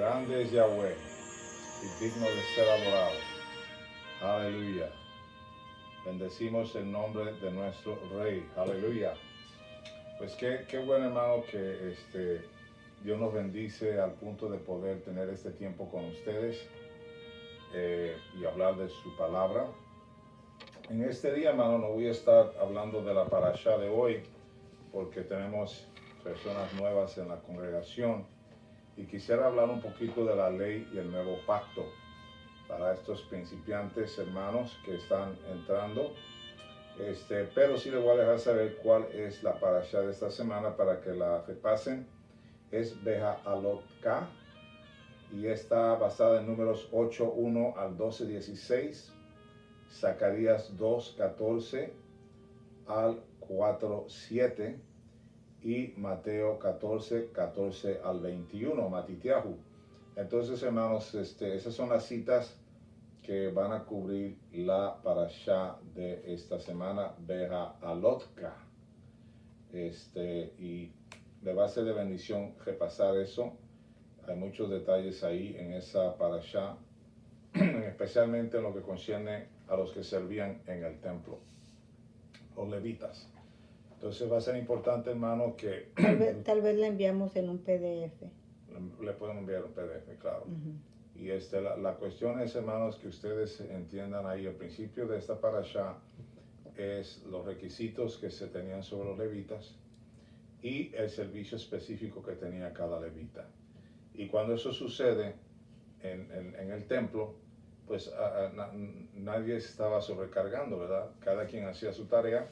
Grande es Yahweh y digno de ser adorado. Aleluya. Bendecimos el nombre de nuestro Rey. Aleluya. Pues qué bueno, hermano, que Dios nos bendice al punto de poder tener este tiempo con ustedes y hablar de su palabra. En este día, hermano, no voy a estar hablando de la parashá de hoy porque tenemos personas nuevas en la congregación y quisiera hablar un poquito de la ley y el nuevo pacto para estos principiantes hermanos que están entrando. Pero sí les voy a dejar saber cuál es la parashá de esta semana para que la repasen. Es Beha'alot-Ka y está basada en Números 8:1 al 12:16, Zacarías 2:14 al 4:7 y Mateo 14:14 al 21, Matitiahu. Entonces, hermanos, esas son las citas que van a cubrir la parashá de esta semana, Beha'alot-Ka. Y le va a ser de bendición repasar eso. Hay muchos detalles ahí en esa parashá, especialmente en lo que concierne a los que servían en el templo, los levitas. Entonces va a ser importante, hermano, que tal vez la enviamos en un PDF. Le pueden enviar un PDF, claro. Y la cuestión es, hermanos, que ustedes entiendan ahí, el principio de esta parashá es los requisitos que se tenían sobre los levitas y el servicio específico que tenía cada levita. Y cuando eso sucede en el templo, pues nadie estaba sobrecargando, ¿verdad? Cada quien hacía su tarea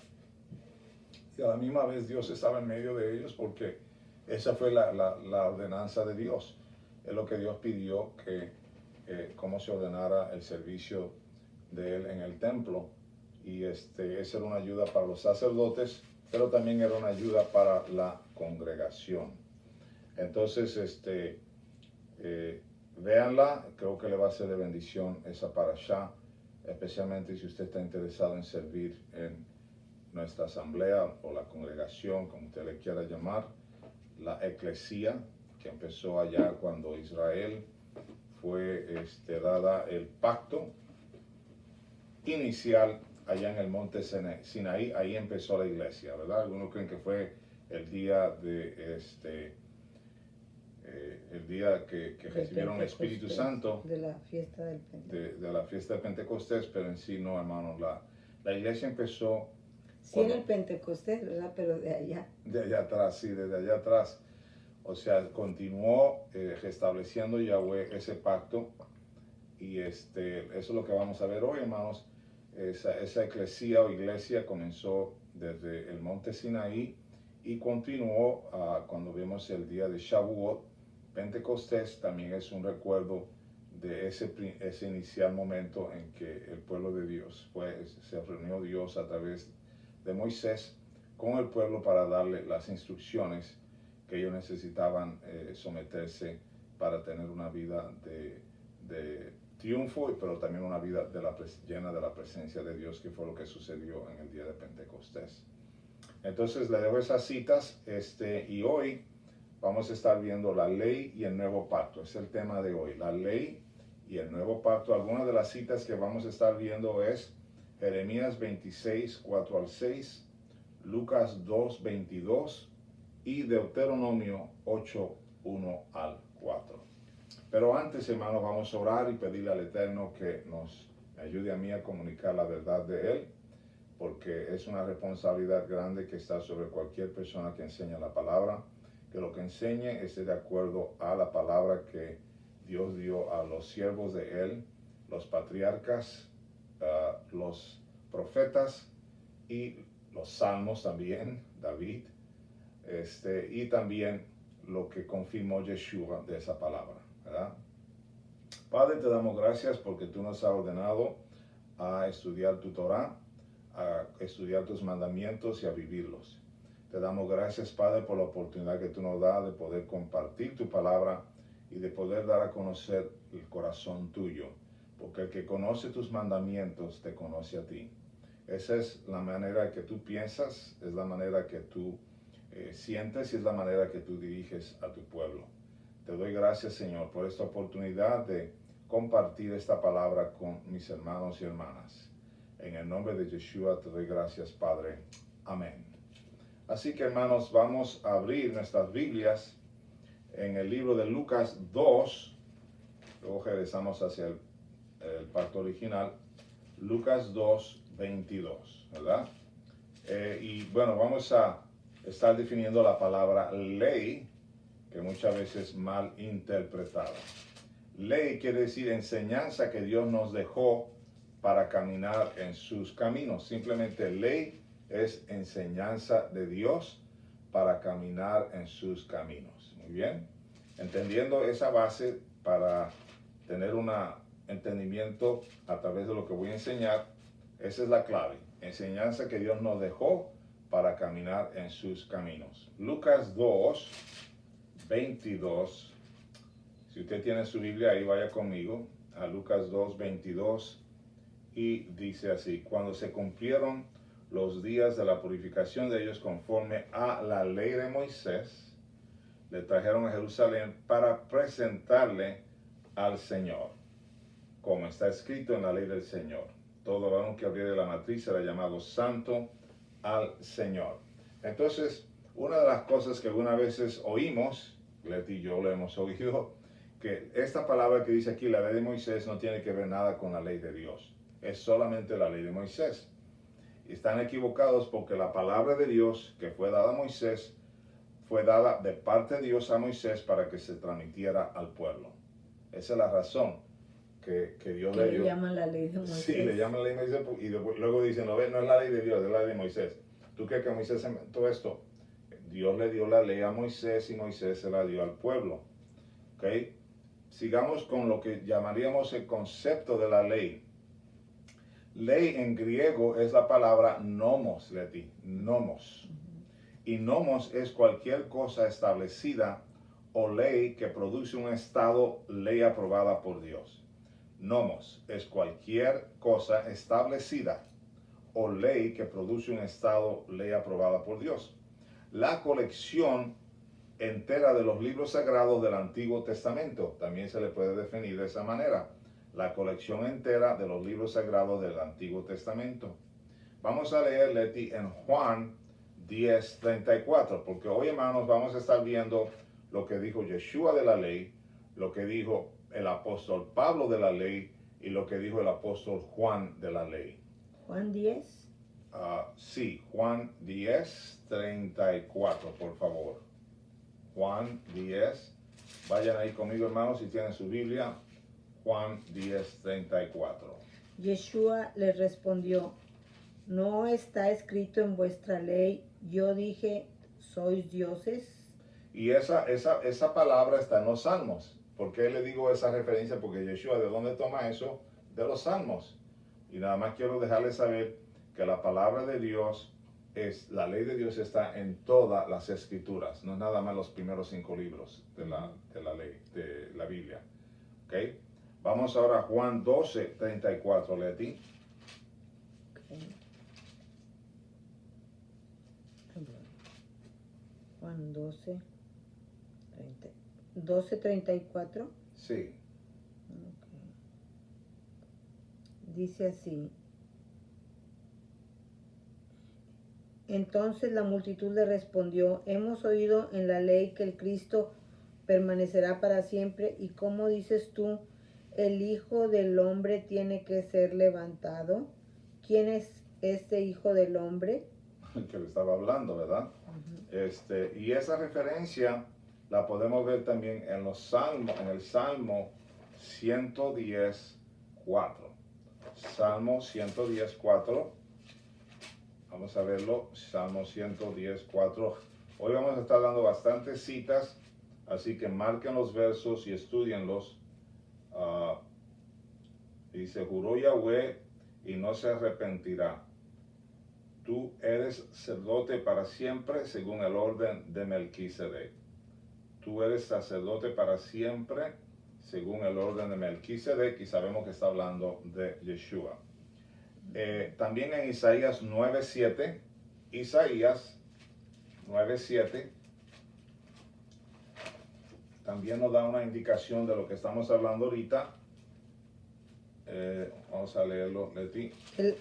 y a la misma vez Dios estaba en medio de ellos porque esa fue la ordenanza de Dios. Es lo que Dios pidió, cómo se ordenara el servicio de Él en el templo. Y esa era una ayuda para los sacerdotes, pero también era una ayuda para la congregación. Entonces, véanla, creo que le va a ser de bendición esa parashá, especialmente si usted está interesado en servir en nuestra asamblea o la congregación, como usted le quiera llamar, la eclesía, que empezó allá cuando Israel fue dada el pacto inicial allá en el monte Sinaí. Ahí empezó la iglesia, ¿verdad? Algunos creen que fue el día de el día que recibieron el Espíritu Santo, de la fiesta del Pentecostés, de la fiesta de Pentecostés, pero en sí no, hermano. La iglesia empezó sí, en el Pentecostés, ¿verdad? Pero de allá. De allá atrás, sí, desde allá atrás. O sea, continuó restableciendo Yahweh ese pacto. Y eso es lo que vamos a ver hoy, hermanos. Esa eclesía o iglesia comenzó desde el monte Sinaí y continuó cuando vemos el día de Shavuot. Pentecostés también es un recuerdo de ese inicial momento en que el pueblo de Dios se reunió Dios a través de Moisés con el pueblo para darle las instrucciones que ellos necesitaban someterse para tener una vida de triunfo, pero también una vida llena de la presencia de Dios, que fue lo que sucedió en el día de Pentecostés. Entonces le dejo esas citas y hoy vamos a estar viendo la ley y el nuevo pacto. Es el tema de hoy, la ley y el nuevo pacto. Algunas de las citas que vamos a estar viendo es Jeremías 26, 4 al 6, Lucas 2, 22 y Deuteronomio 8, 1 al 4. Pero antes, hermanos, vamos a orar y pedirle al Eterno que nos ayude a mí a comunicar la verdad de Él, porque es una responsabilidad grande que está sobre cualquier persona que enseña la palabra, que lo que enseñe esté de acuerdo a la palabra que Dios dio a los siervos de Él, los patriarcas, los profetas y los salmos también, David, y también lo que confirmó Yeshua de esa palabra, ¿verdad? Padre, te damos gracias porque tú nos has ordenado a estudiar tu Torah, a estudiar tus mandamientos y a vivirlos. Te damos gracias, Padre, por la oportunidad que tú nos das de poder compartir tu palabra y de poder dar a conocer el corazón tuyo, porque el que conoce tus mandamientos te conoce a ti. Esa es la manera que tú piensas, es la manera que tú sientes y es la manera que tú diriges a tu pueblo. Te doy gracias, Señor, por esta oportunidad de compartir esta palabra con mis hermanos y hermanas. En el nombre de Yeshua te doy gracias, Padre. Amén. Así que, hermanos, vamos a abrir nuestras Biblias en el libro de Lucas 2. Luego regresamos hacia el pacto original. Lucas 2, 22, ¿verdad? Y bueno, vamos a estar definiendo la palabra ley, que muchas veces es mal interpretada. Ley quiere decir enseñanza que Dios nos dejó para caminar en sus caminos. Simplemente ley es enseñanza de Dios para caminar en sus caminos. Muy bien. Entendiendo esa base para tener un entendimiento a través de lo que voy a enseñar, esa es la clave. Enseñanza que Dios nos dejó para caminar en sus caminos. Lucas 2, 22. Si usted tiene su Biblia, ahí vaya conmigo a Lucas 2, 22. Y dice así: cuando se cumplieron los días de la purificación de ellos conforme a la ley de Moisés, le trajeron a Jerusalén para presentarle al Señor, como está escrito en la ley del Señor. Todo varón que abriere la matriz será llamado santo al Señor. Entonces, una de las cosas que algunas veces oímos, Leti y yo lo hemos oído, que esta palabra que dice aquí, la ley de Moisés, no tiene que ver nada con la ley de Dios. Es solamente la ley de Moisés. Y están equivocados porque la palabra de Dios que fue dada a Moisés, fue dada de parte de Dios a Moisés para que se transmitiera al pueblo. Esa es la razón que Dios le dio. Le llaman la ley de Moisés. Sí, le llaman la ley de Moisés y luego dicen, no es la ley de Dios, es la ley de Moisés. ¿Tú crees que Moisés inventó esto? Dios le dio la ley a Moisés y Moisés se la dio al pueblo. ¿Ok? Sigamos con lo que llamaríamos el concepto de la ley. Ley en griego es la palabra nomos, Leti, nomos. Y nomos es cualquier cosa establecida o ley que produce un estado, ley aprobada por Dios. Nomos es cualquier cosa establecida o ley que produce un estado, ley aprobada por Dios. La colección entera de los libros sagrados del Antiguo Testamento también se le puede definir de esa manera. La colección entera de los libros sagrados del Antiguo Testamento. Vamos a leer, Leti, en Juan 10:34, porque hoy, hermanos, vamos a estar viendo lo que dijo Yeshua de la ley, lo que dijo el apóstol Pablo de la ley y lo que dijo el apóstol Juan de la ley. Juan 10. Sí, Juan 10:34, por favor. Juan 10. Vayan ahí conmigo, hermanos, si tienen su Biblia. Juan 10:34. Yeshua les respondió: ¿no está escrito en vuestra ley, yo dije, sois dioses? Y esa palabra está en los Salmos. ¿Por qué le digo esa referencia? Porque Yeshua, ¿de dónde toma eso? De los Salmos. Y nada más quiero dejarles saber que la palabra de Dios, la ley de Dios está en todas las escrituras, no nada más los primeros 5 libros de la ley, de la Biblia. ¿Ok? Vamos ahora a Juan 12:34, Leti. Okay. Juan 12:34. Sí. Okay. Dice así: entonces la multitud le respondió: hemos oído en la ley que el Cristo permanecerá para siempre, y ¿cómo dices tú, el Hijo del Hombre tiene que ser levantado? ¿Quién es este Hijo del Hombre? Que le estaba hablando, ¿verdad? Y esa referencia la podemos ver también en los Salmos, en el Salmo 110:4. Salmo 110:4. Vamos a verlo, Salmo 110:4. Hoy vamos a estar dando bastantes citas, así que marquen los versos y estudienlos. Dice, juró Yahweh y no se arrepentirá. Tú eres sacerdote para siempre según el orden de Melquisedec. Tú eres sacerdote para siempre según el orden de Melquisedec, y sabemos que está hablando de Yeshua. También en Isaías 9:7, Isaías 9:7, también nos da una indicación de lo que estamos hablando ahorita. Vamos a leerlo, Leti.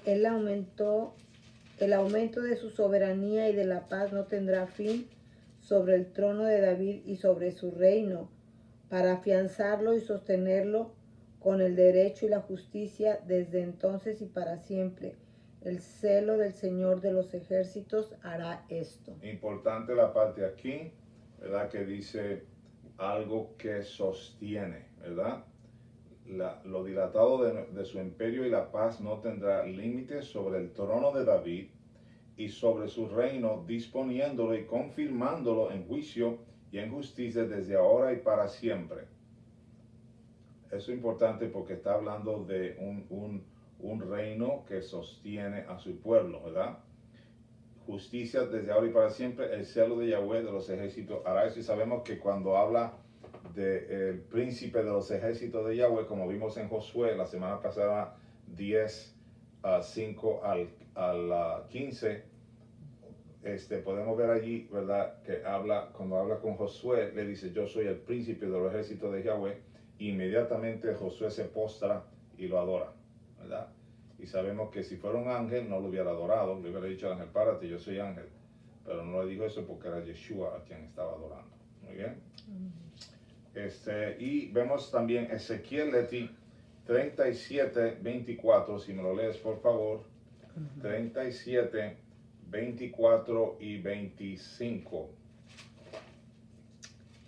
El aumento de su soberanía y de la paz no tendrá fin sobre el trono de David y sobre su reino, para afianzarlo y sostenerlo con el derecho y la justicia desde entonces y para siempre. El celo del Señor de los ejércitos hará esto. Importante la parte aquí, ¿verdad? Que dice algo que sostiene, ¿verdad? Lo dilatado de su imperio y la paz no tendrá límites sobre el trono de David y sobre su reino, disponiéndolo y confirmándolo en juicio y en justicia desde ahora y para siempre. Eso es importante porque está hablando de un reino que sostiene a su pueblo, ¿verdad? Justicia desde ahora y para siempre, el celo de Yahweh de los ejércitos hará eso. Y sabemos que cuando habla del príncipe de los ejércitos de Yahweh, como vimos en Josué la semana pasada, 10, 5 al 15, podemos ver allí, ¿verdad? Que cuando habla con Josué, le dice, yo soy el príncipe de los ejércitos de Yahweh. Inmediatamente Josué se postra y lo adora, ¿verdad? Y sabemos que si fuera un ángel no lo hubiera adorado, le hubiera dicho al ángel, párate, yo soy ángel. Pero no le dijo eso porque era Yeshua a quien estaba adorando. Muy bien. Y vemos también Ezequiel, Leti, 37, 24, si me lo lees por favor. 37, 24 y 25.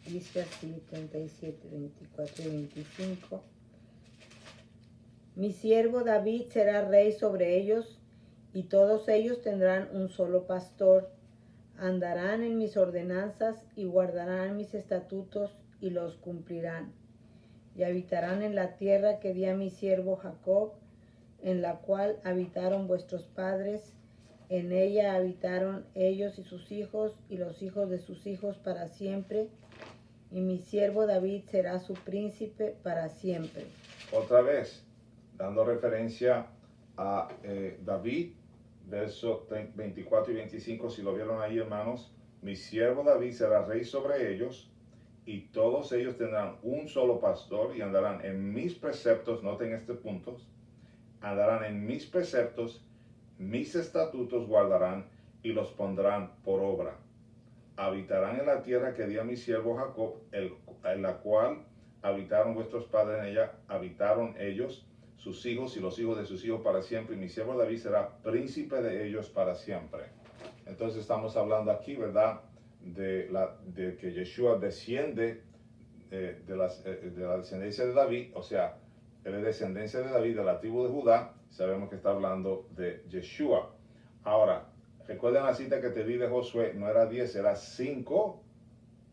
Dice así, 37, 24 y 25. Mi siervo David será rey sobre ellos, y todos ellos tendrán un solo pastor. Andarán en mis ordenanzas y guardarán mis estatutos y los cumplirán. Y habitarán en la tierra que di a mi siervo Jacob, en la cual habitaron vuestros padres. En ella habitaron ellos y sus hijos y los hijos de sus hijos para siempre. Y mi siervo David será su príncipe para siempre. Otra vez, dando referencia a David, versos 24 y 25, si lo vieron ahí, hermanos, mi siervo David será rey sobre ellos, y todos ellos tendrán un solo pastor y andarán en mis preceptos, noten este punto, andarán en mis preceptos, mis estatutos guardarán y los pondrán por obra. Habitarán en la tierra que di a mi siervo Jacob, en la cual habitaron vuestros padres, en ella habitaron ellos, sus hijos y los hijos de sus hijos para siempre, y mi siervo David será príncipe de ellos para siempre. Entonces estamos hablando aquí, ¿verdad?, de que Yeshua desciende de la descendencia de David, o sea, él es descendencia de David, de la tribu de Judá. Sabemos que está hablando de Yeshua. Ahora, recuerden la cita que te di de Josué, no era 10, era 5,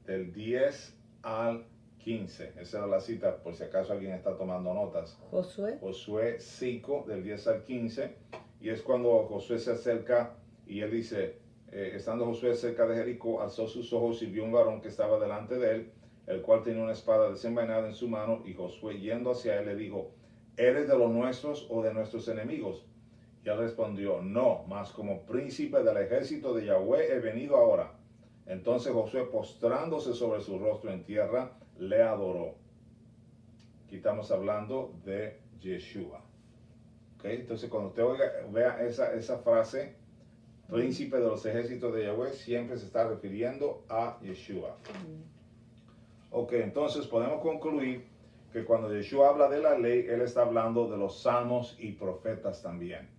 del 10 al 15. Esa era la cita, por si acaso alguien está tomando notas. Josué 5, del 10 al 15. Y es cuando Josué se acerca y él dice, estando Josué cerca de Jericó, alzó sus ojos y vio un varón que estaba delante de él, el cual tenía una espada desenvainada en su mano. Y Josué, yendo hacia él, le dijo, ¿eres de los nuestros o de nuestros enemigos? Y él respondió, no, mas como príncipe del ejército de Yahweh he venido ahora. Entonces Josué, postrándose sobre su rostro en tierra, le adoró. Aquí estamos hablando de Yeshua. ¿Okay? Entonces cuando usted vea esa frase, príncipe de los ejércitos de Yahweh, siempre se está refiriendo a Yeshua. Ok, entonces podemos concluir que cuando Yeshua habla de la ley, él está hablando de los salmos y profetas también.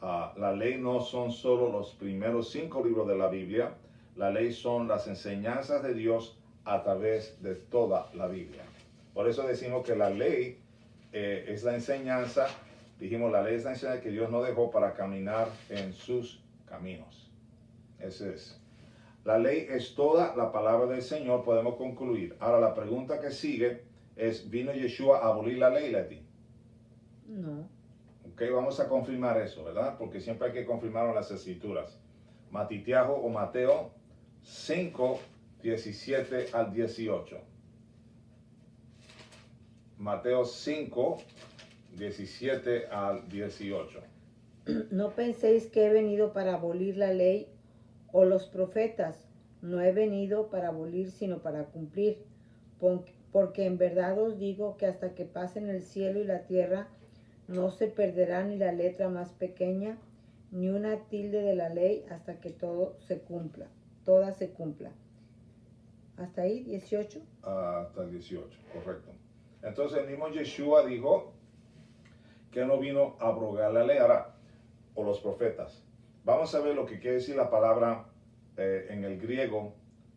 La ley no son solo los primeros 5 libros de la Biblia, la ley son las enseñanzas de Dios a través de toda la Biblia. Por eso decimos que la ley es la enseñanza, dijimos la ley es la enseñanza que Dios nos dejó para caminar en sus caminos. Ese es. La ley es toda la palabra del Señor, podemos concluir. Ahora la pregunta que sigue es, ¿vino Yeshua a abolir la ley, Leti? No. Ok, vamos a confirmar eso, ¿verdad? Porque siempre hay que confirmar las escrituras. Matitiajo o Mateo 5, 17 al 18. Mateo 5, 17 al 18. No penséis que he venido para abolir la ley o los profetas. No he venido para abolir, sino para cumplir. Porque en verdad os digo que hasta que pasen el cielo y la tierra, no se perderá ni la letra más pequeña, ni una tilde de la ley, hasta que todo se cumpla, toda se cumpla. ¿Hasta ahí, 18? Hasta el 18, correcto. Entonces el mismo Yeshua dijo que no vino a abrogar la ley ahora, o los profetas. Vamos a ver lo que quiere decir la palabra en el griego,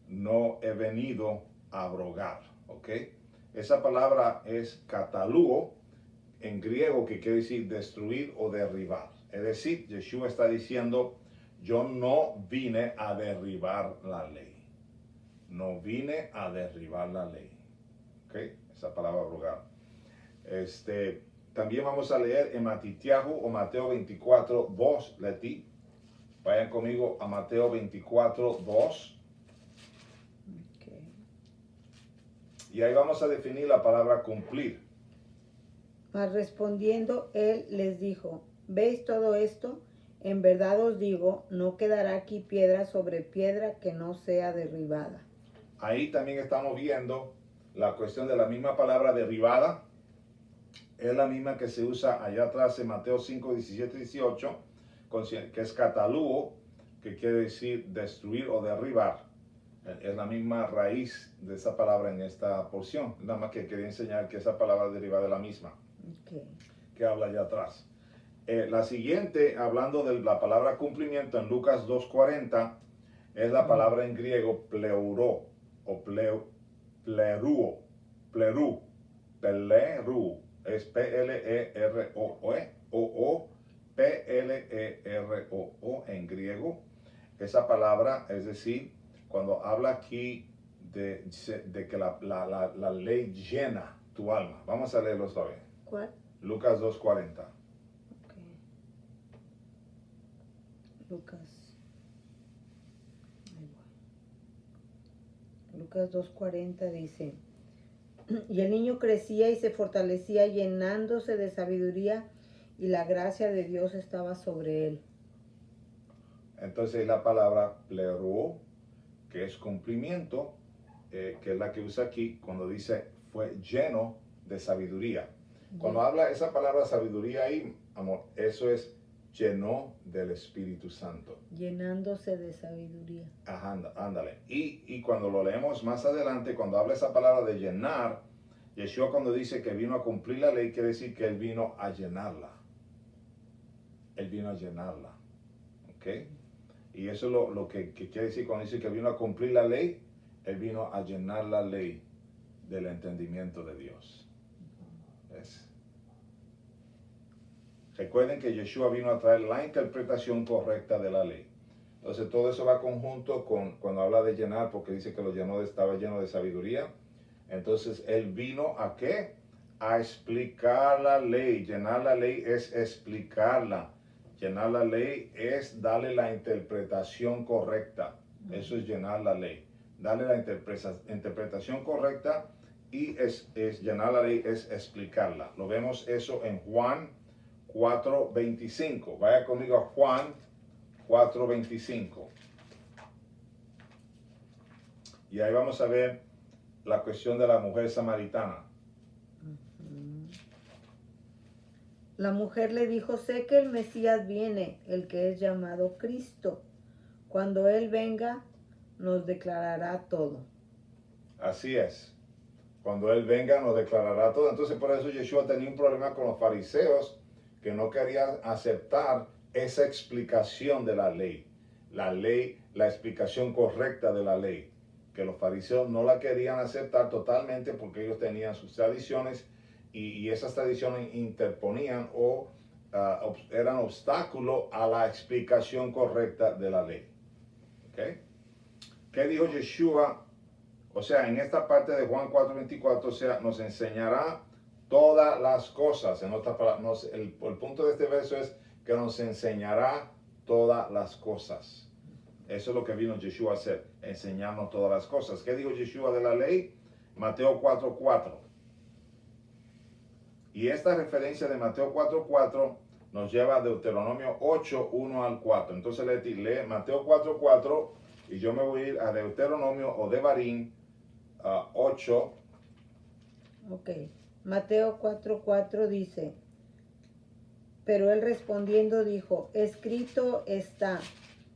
no he venido a abrogar, ¿ok? Esa palabra es cataluo en griego, que quiere decir destruir o derribar. Es decir, Yeshua está diciendo, yo no vine a derribar la ley. No vine a derribar la ley. ¿Ok? Esa palabra abrogar. También vamos a leer en Matitiahu o Mateo 24, 2, Leti. Vayan conmigo a Mateo 24, 2. Okay. Y ahí vamos a definir la palabra cumplir. Mas respondiendo él les dijo, ¿veis todo esto? En verdad os digo, no quedará aquí piedra sobre piedra que no sea derribada. Ahí también estamos viendo la cuestión de la misma palabra derribada. Es la misma que se usa allá atrás en Mateo 5, 17, 18, que es catalúo, que quiere decir destruir o derribar. Es la misma raíz de esa palabra en esta porción. Nada más que quería enseñar que esa palabra derivada es la misma que habla allá atrás. La siguiente, hablando de la palabra cumplimiento en Lucas 2:40, es la palabra en griego pleuro o pleruo, pleru, es P-L-E-R-O-O en griego. Esa palabra, es decir, cuando habla aquí de que la ley llena tu alma. Vamos a leerlo otra vez. ¿Cuál? Lucas 2:40. Okay. Lucas. Ahí voy. Lucas 2:40 dice, y el niño crecía y se fortalecía llenándose de sabiduría y la gracia de Dios estaba sobre él. Entonces la palabra pleruo, que es cumplimiento, que es la que usa aquí cuando dice fue lleno de sabiduría. Cuando habla esa palabra sabiduría ahí, amor, eso es llenó del Espíritu Santo. Llenándose de sabiduría. Ajá, ándale. Y cuando lo leemos más adelante, cuando habla esa palabra de llenar, Yeshua cuando dice que vino a cumplir la ley, quiere decir que Él vino a llenarla. Él vino a llenarla. ¿Ok? Y eso es lo que quiere decir cuando dice que vino a cumplir la ley, Él vino a llenar la ley del entendimiento de Dios. ¿Ves? Recuerden que Yeshua vino a traer la interpretación correcta de la ley. Entonces todo eso va conjunto con cuando habla de llenar, porque dice que lo llenó, estaba lleno de sabiduría. Entonces Él vino ¿a qué? A explicar la ley. Llenar la ley es explicarla. Llenar la ley es darle la interpretación correcta. Eso es llenar la ley. Darle la interpretación correcta y es llenar la ley es explicarla. Lo vemos eso en Juan 4:25. Vaya conmigo a Juan 4:25. Y ahí vamos a ver la cuestión de la mujer samaritana. La mujer le dijo, sé que el Mesías viene, el que es llamado Cristo. Cuando Él venga, nos declarará todo. Así es. Cuando Él venga, nos declarará todo. Entonces, por eso Yeshua tenía un problema con los fariseos, que no querían aceptar esa explicación de la ley. La explicación correcta de la ley. Que los fariseos no la querían aceptar totalmente porque ellos tenían sus tradiciones y esas tradiciones interponían o eran obstáculo a la explicación correcta de la ley. ¿Okay? ¿Qué dijo Yeshua? O sea, en esta parte de Juan 4:24, o sea, nos enseñará todas las cosas. En otras palabras, el punto de este verso es que nos enseñará todas las cosas. Eso es lo que vino Yeshua a hacer, enseñarnos todas las cosas. ¿Qué dijo Yeshua de la ley? Mateo 4:4. Y esta referencia de Mateo 4:4 nos lleva a Deuteronomio 8:1 al 4. Entonces lee Mateo 4:4 y yo me voy a ir a Deuteronomio o Devarim 8, Ok. Mateo 4:4 dice, pero él respondiendo dijo, escrito está,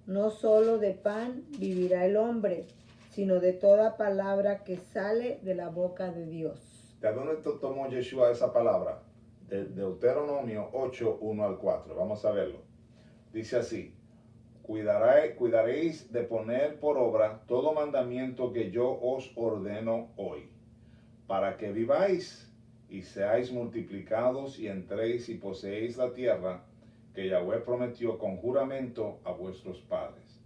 no solo de pan vivirá el hombre, sino de toda palabra que sale de la boca de Dios. ¿De dónde tomó Yeshua esa palabra? De Deuteronomio 8, 1 al 4. Vamos a verlo. Dice así, cuidaréis de poner por obra todo mandamiento que yo os ordeno hoy, para que viváis y seáis multiplicados y entréis y poseéis la tierra que Yahweh prometió con juramento a vuestros padres.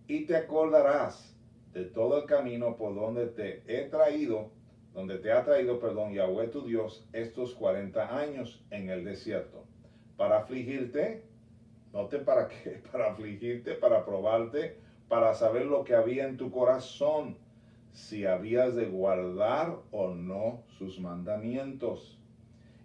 Y te acordarás de todo el camino por donde te ha traído, Yahweh tu Dios, estos 40 años en el desierto, para afligirte. Note para qué, para afligirte, para probarte, para saber lo que había en tu corazón, si habías de guardar o no sus mandamientos.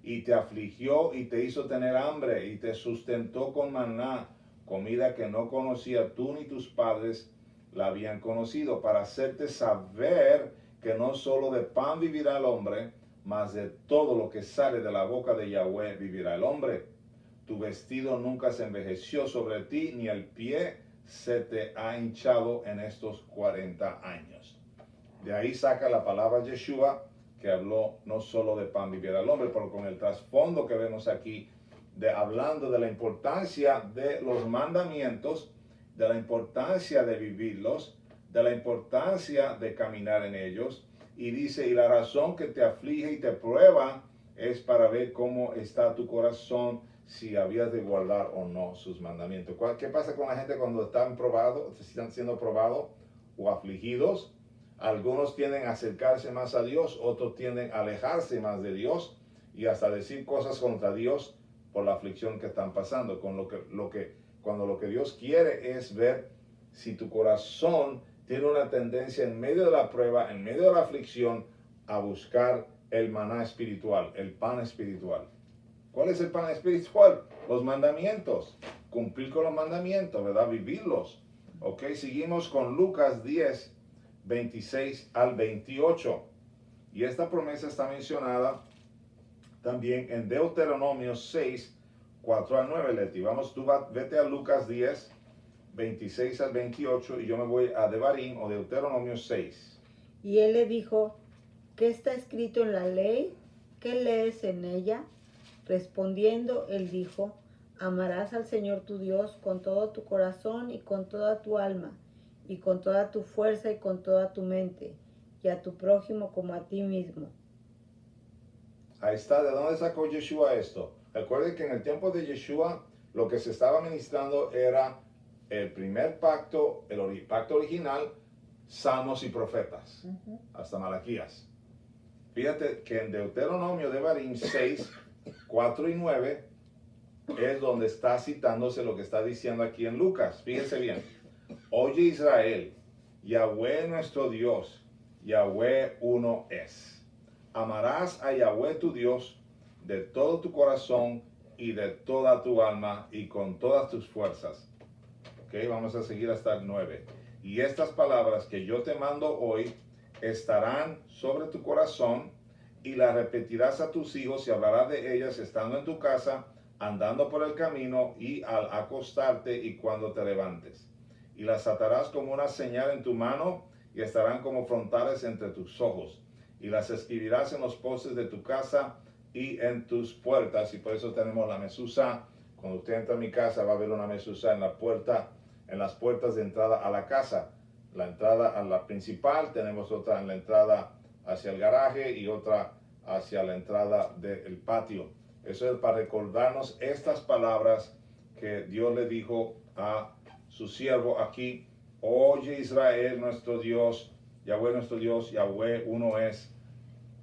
Y te afligió y te hizo tener hambre y te sustentó con maná, comida que no conocía tú ni tus padres la habían conocido, para hacerte saber que no solo de pan vivirá el hombre, mas de todo lo que sale de la boca de Yahweh vivirá el hombre. Tu vestido nunca se envejeció sobre ti, ni el pie se te ha hinchado en estos 40 años. De ahí saca la palabra Yeshua, que habló no solo de pan vivirá el hombre, pero con el trasfondo que vemos aquí, hablando de la importancia de los mandamientos, de la importancia de vivirlos, de la importancia de caminar en ellos. Y dice, y la razón que te aflige y te prueba es para ver cómo está tu corazón, si habías de guardar o no sus mandamientos. ¿Qué pasa con la gente cuando están siendo probados o afligidos? Algunos tienden a acercarse más a Dios, otros tienden a alejarse más de Dios y hasta decir cosas contra Dios por la aflicción que están pasando. Cuando lo que Dios quiere es ver si tu corazón tiene una tendencia en medio de la prueba, en medio de la aflicción, a buscar el maná espiritual, el pan espiritual. ¿Cuál es el pan espiritual? Los mandamientos. Cumplir con los mandamientos, ¿verdad? Vivirlos. Ok, seguimos con Lucas 10, 26 al 28. Y esta promesa está mencionada también en Deuteronomio 6, 4 al 9, Leti. Vamos, vete a Lucas 10, 26 al 28 y yo me voy a Devarim o Deuteronomio 6. Y él le dijo, ¿qué está escrito en la ley? ¿Qué lees en ella? Respondiendo, él dijo, amarás al Señor tu Dios con todo tu corazón y con toda tu alma, y con toda tu fuerza y con toda tu mente, y a tu prójimo como a ti mismo. Ahí está, ¿de dónde sacó Yeshua esto? Recuerden que en el tiempo de Yeshua lo que se estaba ministrando era el primer pacto, el pacto original, salmos y profetas, hasta Malaquías. Fíjate que en Deuteronomio de Devarim 6, 4 y 9 es donde está citándose lo que está diciendo aquí en Lucas. Fíjense bien. Oye Israel, Yahweh nuestro Dios, Yahweh uno es. Amarás a Yahweh tu Dios de todo tu corazón y de toda tu alma y con todas tus fuerzas. Ok, vamos a seguir hasta el 9. Y estas palabras que yo te mando hoy estarán sobre tu corazón y las repetirás a tus hijos y hablarás de ellas estando en tu casa, andando por el camino y al acostarte y cuando te levantes. Y las atarás como una señal en tu mano y estarán como frontales entre tus ojos. Y las escribirás en los postes de tu casa y en tus puertas. Y por eso tenemos la mezuzá. Cuando usted entra a mi casa va a ver una mezuzá en la puerta, en las puertas de entrada a la casa. La entrada a la principal, tenemos otra en la entrada hacia el garaje y otra hacia la entrada del patio. Eso es para recordarnos estas palabras que Dios le dijo a su siervo aquí. Oye Israel nuestro Dios, Yahweh uno es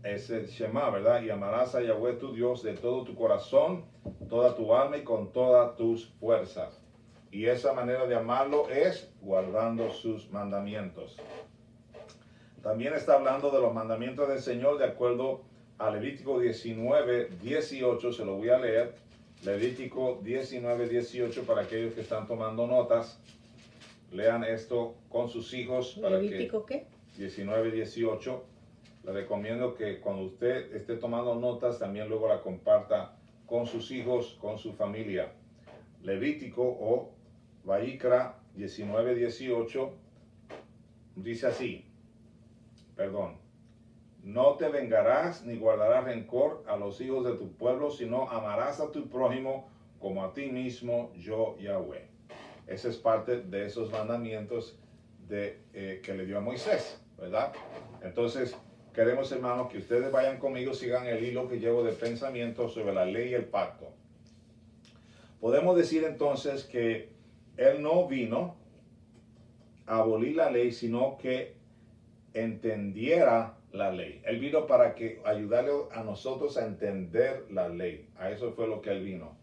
el Shema, ¿verdad? Y amarás a Yahweh tu Dios de todo tu corazón, toda tu alma y con todas tus fuerzas. Y esa manera de amarlo es guardando sus mandamientos. También está hablando de los mandamientos del Señor de acuerdo a Levítico 19, 18. Se lo voy a leer. Levítico 19, 18 para aquellos que están tomando notas. Lean esto con sus hijos. ¿Levítico qué? 19, 18. le recomiendo que cuando usted esté tomando notas, también luego la comparta con sus hijos, con su familia. Levítico o Vayikra 19:18 dice así, no te vengarás ni guardarás rencor a los hijos de tu pueblo, sino amarás a tu prójimo como a ti mismo, yo Yahweh. Esa es parte de esos mandamientos que le dio a Moisés, ¿verdad? Entonces, queremos, hermanos, que ustedes vayan conmigo, sigan el hilo que llevo de pensamiento sobre la ley y el pacto. Podemos decir entonces que Él no vino a abolir la ley, sino que entendiera la ley. Él vino para que ayudarle a nosotros a entender la ley. A eso fue lo que Él vino.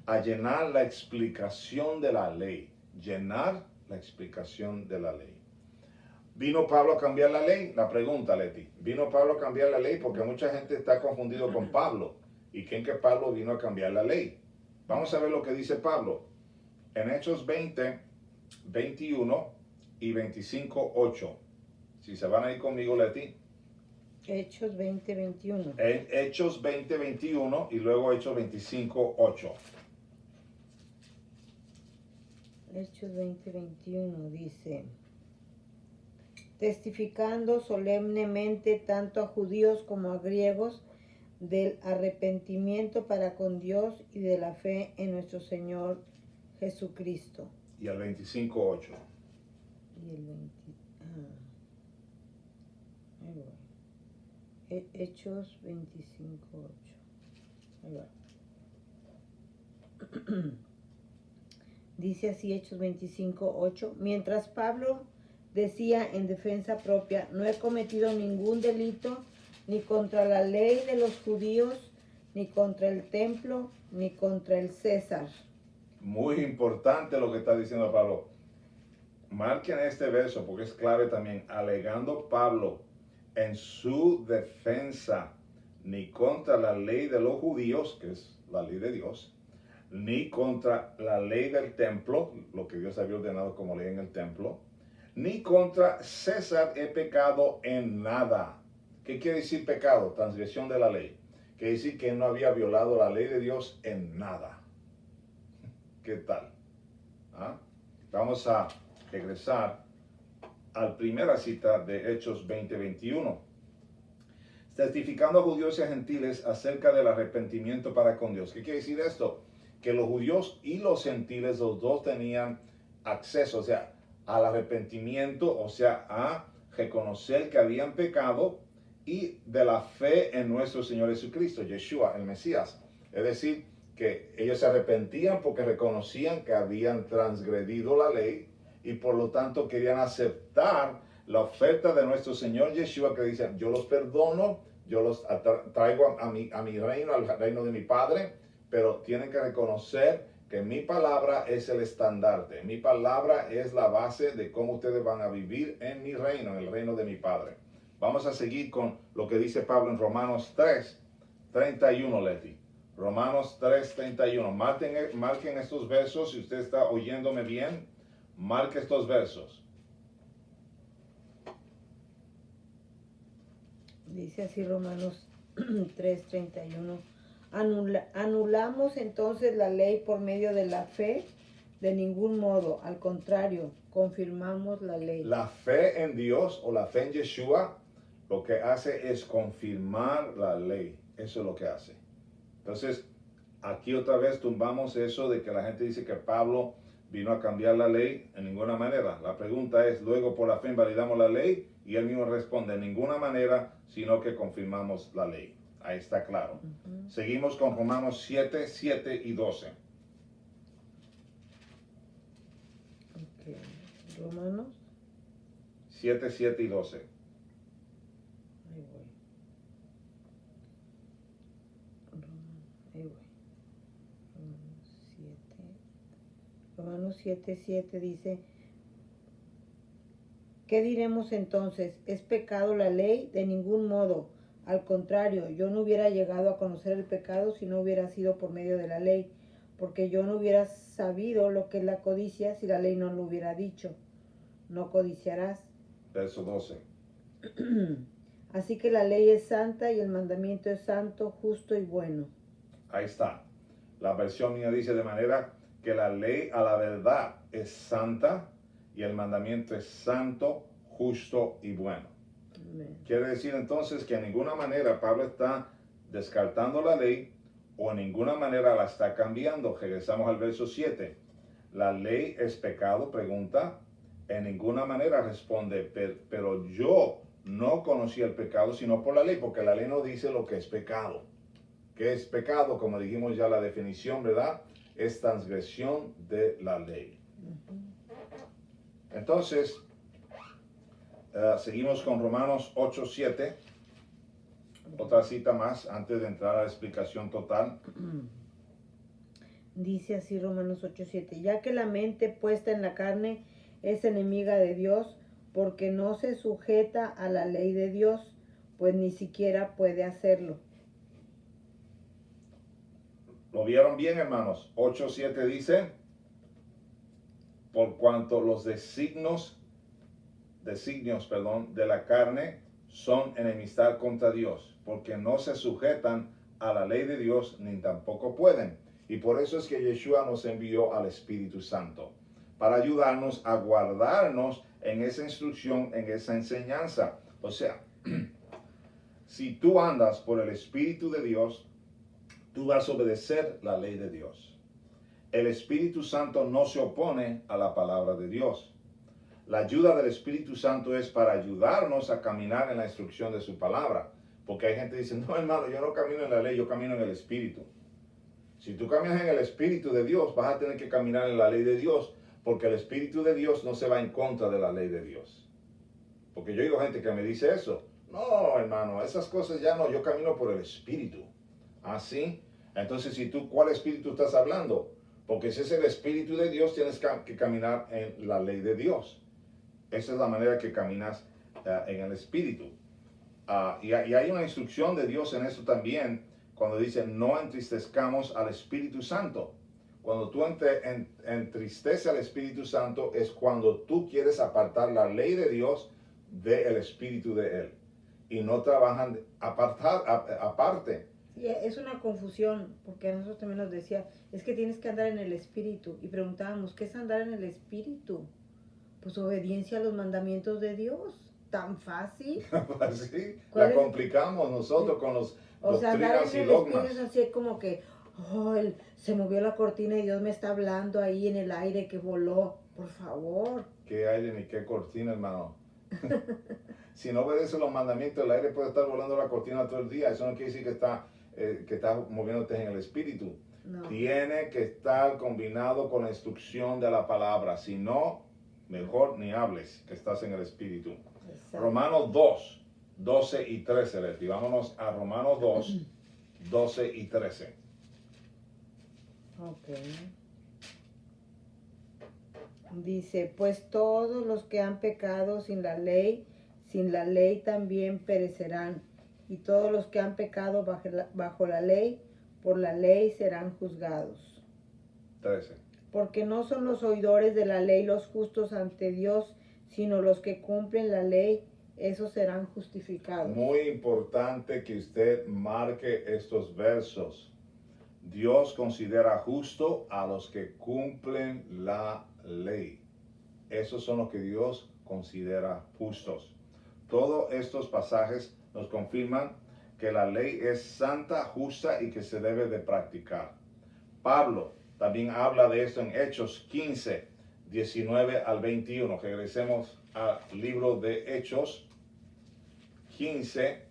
A llenar la explicación de la ley. Llenar la explicación de la ley. ¿Vino Pablo a cambiar la ley? La pregunta, Leti. ¿Vino Pablo a cambiar la ley? Porque mucha gente está confundido con Pablo. ¿Y creen que Pablo vino a cambiar la ley? Vamos a ver lo que dice Pablo. En Hechos 20, 21 y 25, 8. Si se van a ir conmigo, Leti. Hechos 20, 21. En Hechos 20, 21 y luego Hechos 25, 8. Hechos 20, 21 dice, testificando solemnemente tanto a judíos como a griegos del arrepentimiento para con Dios y de la fe en nuestro Señor Jesucristo. Y al 25, 8. Y el 20, ahí voy. Hechos 25, 8. Ahí va. Dice así Hechos 25, 8. Mientras Pablo decía en defensa propia, no he cometido ningún delito ni contra la ley de los judíos, ni contra el templo, ni contra el César. Muy importante lo que está diciendo Pablo. Marquen este verso porque es clave también. Alegando Pablo en su defensa, ni contra la ley de los judíos, que es la ley de Dios, ni contra la ley del templo, lo que Dios había ordenado como ley en el templo, ni contra César he pecado en nada. ¿Qué quiere decir pecado? Transgresión de la ley. Quiere decir que él no había violado la ley de Dios en nada. ¿Qué tal? ¿Ah? Vamos a regresar a la primera cita de Hechos 20:21. Testificando a judíos y a gentiles acerca del arrepentimiento para con Dios. ¿Qué quiere decir esto? Que los judíos y los gentiles, los dos tenían acceso, o sea, al arrepentimiento, o sea, a reconocer que habían pecado y de la fe en nuestro Señor Jesucristo, Yeshua, el Mesías. Es decir, que ellos se arrepentían porque reconocían que habían transgredido la ley y por lo tanto querían aceptar la oferta de nuestro Señor Yeshua, que dice, yo los perdono, yo los traigo a mi reino, al reino de mi Padre, pero tienen que reconocer que mi palabra es el estandarte, mi palabra es la base de cómo ustedes van a vivir en mi reino, en el reino de mi Padre. Vamos a seguir con lo que dice Pablo en Romanos 3:31, Leti. Romanos 3:31. Marquen estos versos, si usted está oyéndome bien, marque estos versos. Dice así Romanos 3:31. Anulamos entonces la ley por medio de la fe, de ningún modo, al contrario, confirmamos la ley. La fe en Dios o la fe en Yeshua lo que hace es confirmar la ley. Eso es lo que hace. Entonces, aquí otra vez tumbamos eso de que la gente dice que Pablo vino a cambiar la ley en ninguna manera. La pregunta es, luego por la fe invalidamos la ley, y él mismo responde, en ninguna manera, sino que confirmamos la ley. Ahí está claro. Seguimos con Romanos 7 y 12. Okay. Romanos 7 y 12. Ahí voy. Ahí voy. Romanos 7 dice, ¿qué diremos entonces? ¿Es pecado la ley? De ningún modo. Al contrario, yo no hubiera llegado a conocer el pecado si no hubiera sido por medio de la ley, porque yo no hubiera sabido lo que es la codicia si la ley no lo hubiera dicho. No codiciarás. Verso 12. Así que la ley es santa y el mandamiento es santo, justo y bueno. Ahí está. La versión mía dice de manera que la ley a la verdad es santa y el mandamiento es santo, justo y bueno. Amén. Quiere decir entonces que en ninguna manera Pablo está descartando la ley o en ninguna manera la está cambiando. Regresamos al verso 7. ¿La ley es pecado? Pregunta. En ninguna manera responde, pero yo no conocí el pecado sino por la ley, porque la ley no dice lo que es pecado. ¿Qué es pecado? Como dijimos ya la definición, ¿verdad? Es transgresión de la ley. Entonces, seguimos con Romanos 8:7. Otra cita más antes de entrar a la explicación total. Dice así Romanos 8:7, ya que la mente puesta en la carne es enemiga de Dios, porque no se sujeta a la ley de Dios, pues ni siquiera puede hacerlo. ¿Lo vieron bien, hermanos? 8:7 dice, por cuanto los designios, de la carne son enemistad contra Dios, porque no se sujetan a la ley de Dios, ni tampoco pueden. Y por eso es que Yeshua nos envió al Espíritu Santo, para ayudarnos a guardarnos en esa instrucción, en esa enseñanza. O sea, si tú andas por el Espíritu de Dios, tú vas a obedecer la ley de Dios. El Espíritu Santo no se opone a la palabra de Dios. La ayuda del Espíritu Santo es para ayudarnos a caminar en la instrucción de su palabra. Porque hay gente que dice, no hermano, yo no camino en la ley, yo camino en el Espíritu. Si tú caminas en el Espíritu de Dios, vas a tener que caminar en la ley de Dios, porque el Espíritu de Dios no se va en contra de la ley de Dios. Porque yo digo gente que me dice eso. No, hermano, esas cosas ya no, yo camino por el Espíritu. ¿Así? Entonces, ¿cuál Espíritu estás hablando? Porque si es el Espíritu de Dios, tienes que caminar en la ley de Dios. Esa es la manera que caminas en el Espíritu. Y hay una instrucción de Dios en esto también, cuando dice, no entristezcamos al Espíritu Santo. Cuando tú entristeces al Espíritu Santo, es cuando tú quieres apartar la ley de Dios del Espíritu de Él. Y no trabajan aparte. Sí, es una confusión, porque a nosotros también nos decía, es que tienes que andar en el Espíritu. Y preguntábamos, ¿qué es andar en el Espíritu? Pues obediencia a los mandamientos de Dios. Tan fácil. Sí, la complicamos nosotros con los doctrinas y dogmas. Espíritu es así como que, se movió la cortina y Dios me está hablando ahí en el aire que voló. Por favor. ¿Qué aire ni qué cortina, hermano? Si no obedeces los mandamientos, el aire puede estar volando la cortina todo el día. Eso no quiere decir que está moviéndote en el Espíritu. No. Tiene que estar combinado con la instrucción de la palabra. Si no, mejor ni hables que estás en el Espíritu. Exacto. Romanos 2, 12 y 13, Leti. Vámonos a Romanos 2, 12 y 13. Ok. Dice, pues todos los que han pecado sin la ley también perecerán. Y todos los que han pecado bajo la ley, por la ley serán juzgados. 13. Porque no son los oidores de la ley los justos ante Dios, sino los que cumplen la ley, esos serán justificados. Muy importante que usted marque estos versos. Dios considera justo a los que cumplen la ley. Esos son los que Dios considera justos. Todos estos pasajes nos confirman que la ley es santa, justa y que se debe de practicar. Pablo también habla de esto en Hechos 15, 19 al 21. Regresemos al libro de Hechos 15,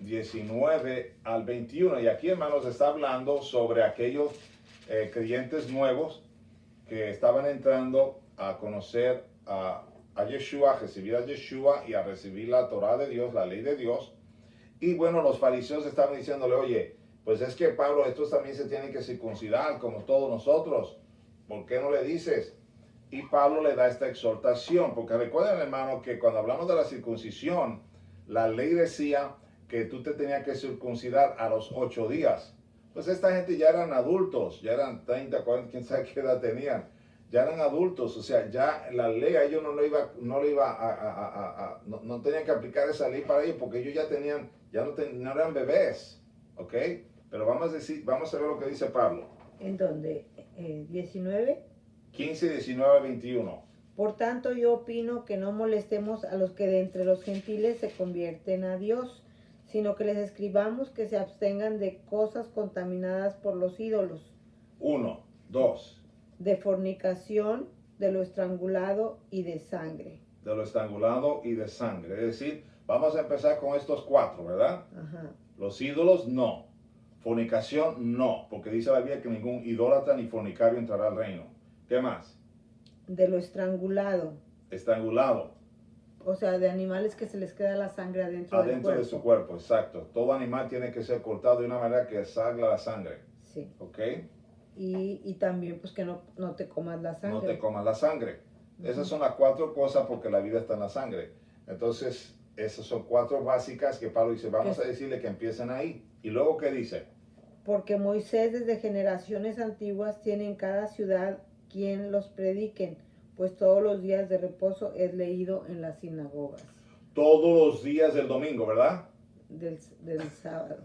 19 al 21. Y aquí, hermanos, está hablando sobre aquellos creyentes nuevos que estaban entrando a conocer a Yeshua, a recibir a Yeshua y a recibir la Torah de Dios, la ley de Dios. Y bueno, los fariseos estaban diciéndole, oye, pues es que Pablo, estos también se tienen que circuncidar como todos nosotros. ¿Por qué no le dices? Y Pablo le da esta exhortación, porque recuerden, hermano, que cuando hablamos de la circuncisión, la ley decía que tú te tenías que circuncidar a los 8 días. Pues esta gente ya eran adultos, ya eran 30, 40, quién sabe qué edad tenían. ya eran adultos, o sea, ya la ley a ellos no le iba no tenían que aplicar esa ley para ellos porque ellos ya tenían, no eran bebés, ¿ok? Pero vamos a ver lo que dice Pablo. ¿En dónde? 19. 15, 19, 21. Por tanto, yo opino que no molestemos a los que de entre los gentiles se convierten a Dios, sino que les escribamos que se abstengan de cosas contaminadas por los ídolos. 1, 2. De fornicación, de lo estrangulado y de sangre. De lo estrangulado y de sangre. Es decir, vamos a empezar con estos 4, ¿verdad? Ajá. Los ídolos, no. Fornicación, no. Porque dice la Biblia que ningún idólatra ni fornicario entrará al reino. ¿Qué más? De lo estrangulado. Estrangulado. O sea, de animales que se les queda la sangre adentro del cuerpo. De su cuerpo, exacto. Todo animal tiene que ser cortado de una manera que salga la sangre. Sí. ¿Ok? Y también pues que no te comas la sangre. No te comas la sangre. Esas son las 4 cosas porque la vida está en la sangre. Entonces, esas son 4 básicas que Pablo dice, vamos a decirle que empiecen ahí. Y luego, ¿qué dice? Porque Moisés desde generaciones antiguas tiene en cada ciudad quien los prediquen, pues todos los días de reposo es leído en las sinagogas. Todos los días del domingo, ¿verdad? Del sábado.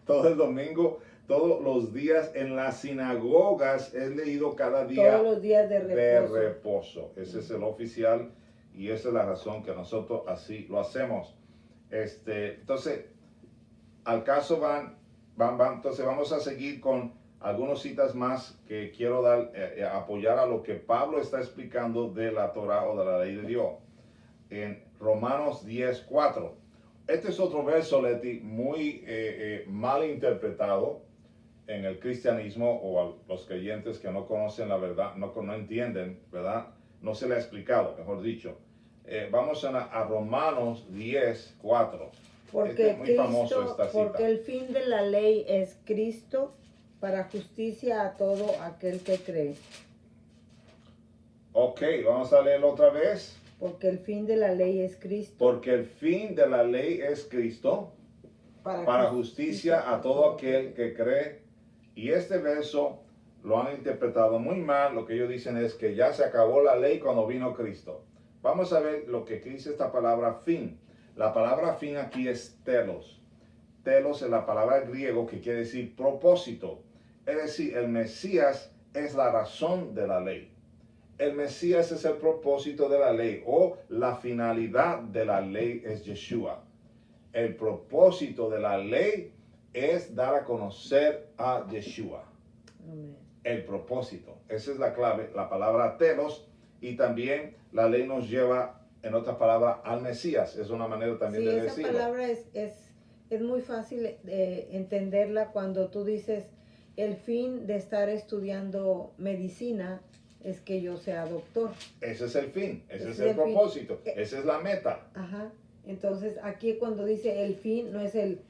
Todo el domingo, todos los días en las sinagogas es leído cada día. Todos los días de reposo. Ese es el oficial y esa es la razón que nosotros así lo hacemos. Entonces, al caso van. Entonces vamos a seguir con algunas citas más que quiero dar, apoyar a lo que Pablo está explicando de la Torah o de la ley de Dios. En Romanos 10:4. Este es otro verso, Leti, muy mal interpretado en el cristianismo o a los creyentes que no conocen la verdad, no entienden, ¿verdad? No se le ha explicado, mejor dicho. Vamos a Romanos 10:4. Porque, muy famoso esta cita. Porque el fin de la ley es Cristo para justicia a todo aquel que cree. Ok, vamos a leerlo otra vez. Porque el fin de la ley es Cristo. Porque el fin de la ley es Cristo para justicia a todo aquel que cree. Y este verso lo han interpretado muy mal. Lo que ellos dicen es que ya se acabó la ley cuando vino Cristo. Vamos a ver lo que dice esta palabra fin. La palabra fin aquí es telos. Telos es la palabra griego que quiere decir propósito. Es decir, el Mesías es la razón de la ley. El Mesías es el propósito de la ley o la finalidad de la ley es Yeshua. El propósito de la ley es dar a conocer a Yeshua. Amén. El propósito. Esa es la clave, la palabra telos. Y también la ley nos lleva, en otras palabras, al Mesías. Es una manera también de decirlo. Esa palabra es muy fácil entenderla cuando tú dices el fin de estar estudiando medicina es que yo sea doctor. Ese es el fin, ese es el propósito, esa es la meta. Ajá. Entonces aquí cuando dice el fin no es el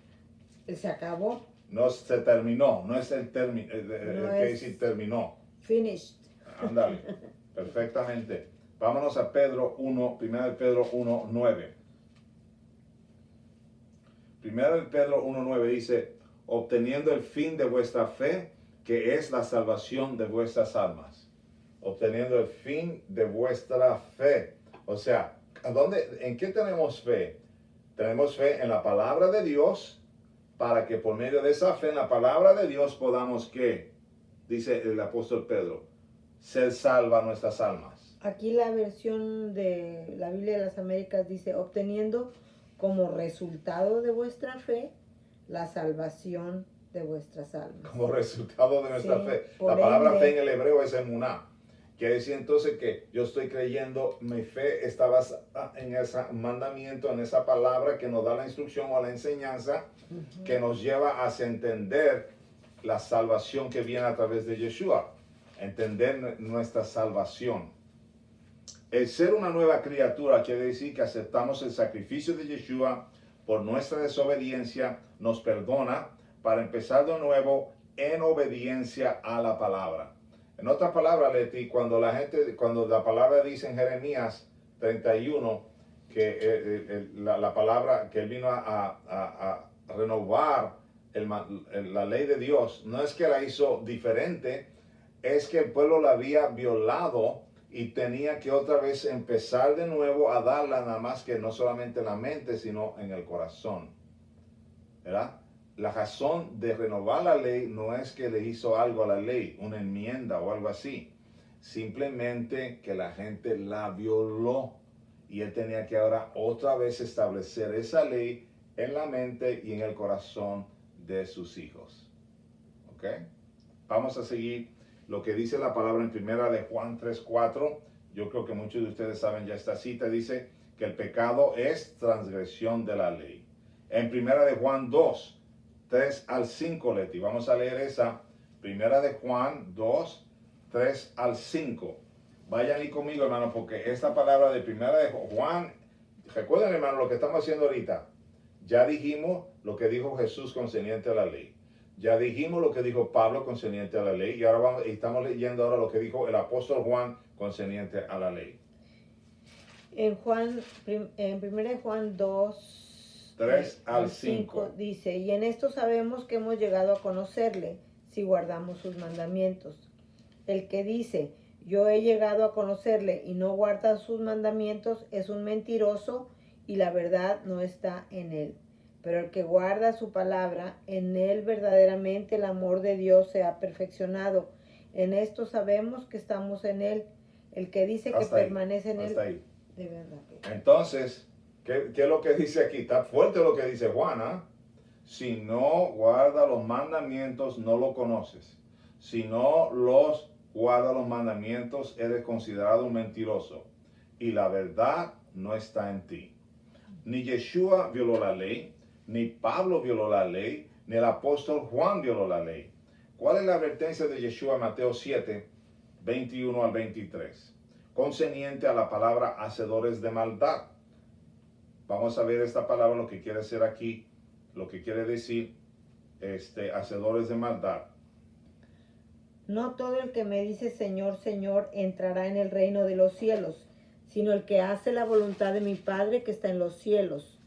se acabó. No se terminó, no es el término, que decir terminó. Finished. Ándale, perfectamente. Vámonos a Pedro 1, 1 Pedro 1, 9. 1 Pedro 1, 9 dice, obteniendo el fin de vuestra fe, que es la salvación de vuestras almas. Obteniendo el fin de vuestra fe. O sea, ¿en qué tenemos fe? Tenemos fe en la palabra de Dios, para que por medio de esa fe en la palabra de Dios podamos, ¿qué? Dice el apóstol Pedro, ser salva nuestras almas. Aquí la versión de la Biblia de las Américas dice, obteniendo como resultado de vuestra fe, la salvación de vuestras almas. Como resultado de nuestra fe. La Por palabra ende, fe en el hebreo es emuná. Quiere decir entonces que yo estoy creyendo, mi fe está basada en ese mandamiento, en esa palabra que nos da la instrucción o la enseñanza que nos lleva a entender la salvación que viene a través de Yeshua. Entender nuestra salvación. El ser una nueva criatura quiere decir que aceptamos el sacrificio de Yeshua por nuestra desobediencia, nos perdona para empezar de nuevo en obediencia a la palabra. En otras palabras, Leti, cuando la palabra dice en Jeremías 31 que la palabra que él vino a renovar la ley de Dios, no es que la hizo diferente, es que el pueblo la había violado y tenía que otra vez empezar de nuevo a darla, nada más que no solamente en la mente, sino en el corazón, ¿verdad? La razón de renovar la ley no es que le hizo algo a la ley, una enmienda o algo así. Simplemente que la gente la violó y él tenía que ahora otra vez establecer esa ley en la mente y en el corazón de sus hijos. ¿Ok? Vamos a seguir lo que dice la palabra en primera de Juan 3:4. Yo creo que muchos de ustedes saben ya esta cita. Dice que el pecado es transgresión de la ley. En primera de Juan 2:3-5, Leti. Vamos a leer esa. Primera de Juan 2:3-5. Vayan ahí conmigo, hermano, porque esta palabra de primera de Juan, recuerden, hermano, lo que estamos haciendo ahorita. Ya dijimos lo que dijo Jesús concerniente a la ley. Ya dijimos lo que dijo Pablo concerniente a la ley. Y ahora estamos leyendo ahora lo que dijo el apóstol Juan concerniente a la ley. En 1 Juan 2, 3-5 dice, y en esto sabemos que hemos llegado a conocerle, si guardamos sus mandamientos. El que dice, yo he llegado a conocerle y no guarda sus mandamientos, es un mentiroso y la verdad no está en él. Pero el que guarda su palabra, en él verdaderamente el amor de Dios se ha perfeccionado. En esto sabemos que estamos en él. El que dice que permanece en él, ahí. De verdad. Entonces, ¿qué es lo que dice aquí? Está fuerte lo que dice Juan, ¿eh? Si no guarda los mandamientos, no lo conoces. Si no los guarda los mandamientos, eres considerado un mentiroso. Y la verdad no está en ti. Ni Yeshua violó la ley, ni Pablo violó la ley, ni el apóstol Juan violó la ley. ¿Cuál es la advertencia de Yeshua en Mateo 7:21-23? Concerniente a la palabra hacedores de maldad. Vamos a ver esta palabra, lo que quiere decir aquí, lo que quiere decir hacedores de maldad. No todo el que me dice Señor, Señor, entrará en el reino de los cielos, sino el que hace la voluntad de mi Padre que está en los cielos.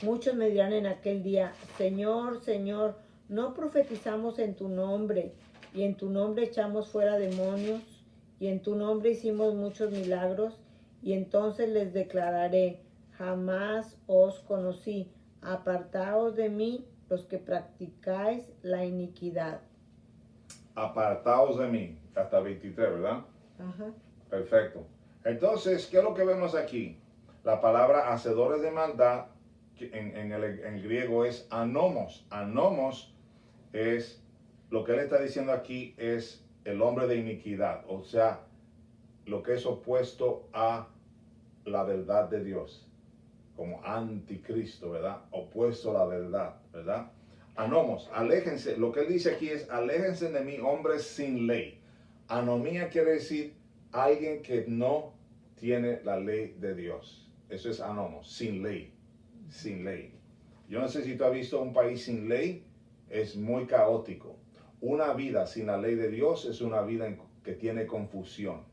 Muchos me dirán en aquel día, Señor, Señor, ¿no profetizamos en tu nombre? Y en tu nombre echamos fuera demonios, y en tu nombre hicimos muchos milagros. Y entonces les declararé, jamás os conocí, apartaos de mí los que practicáis la iniquidad. Apartaos de mí, hasta 23, ¿verdad? Ajá. Perfecto. Entonces, ¿qué es lo que vemos aquí? La palabra hacedores de maldad, que en griego es anomos. Anomos es, lo que él está diciendo aquí es el hombre de iniquidad, o sea, lo que es opuesto a la verdad de Dios, como anticristo, ¿verdad? Opuesto a la verdad, ¿verdad? Anomos, aléjense, lo que él dice aquí es, aléjense de mí, hombres sin ley. Anomía quiere decir alguien que no tiene la ley de Dios. Eso es anomos, sin ley, sin ley. Yo no sé si tú has visto un país sin ley, es muy caótico. Una vida sin la ley de Dios es una vida que tiene confusión,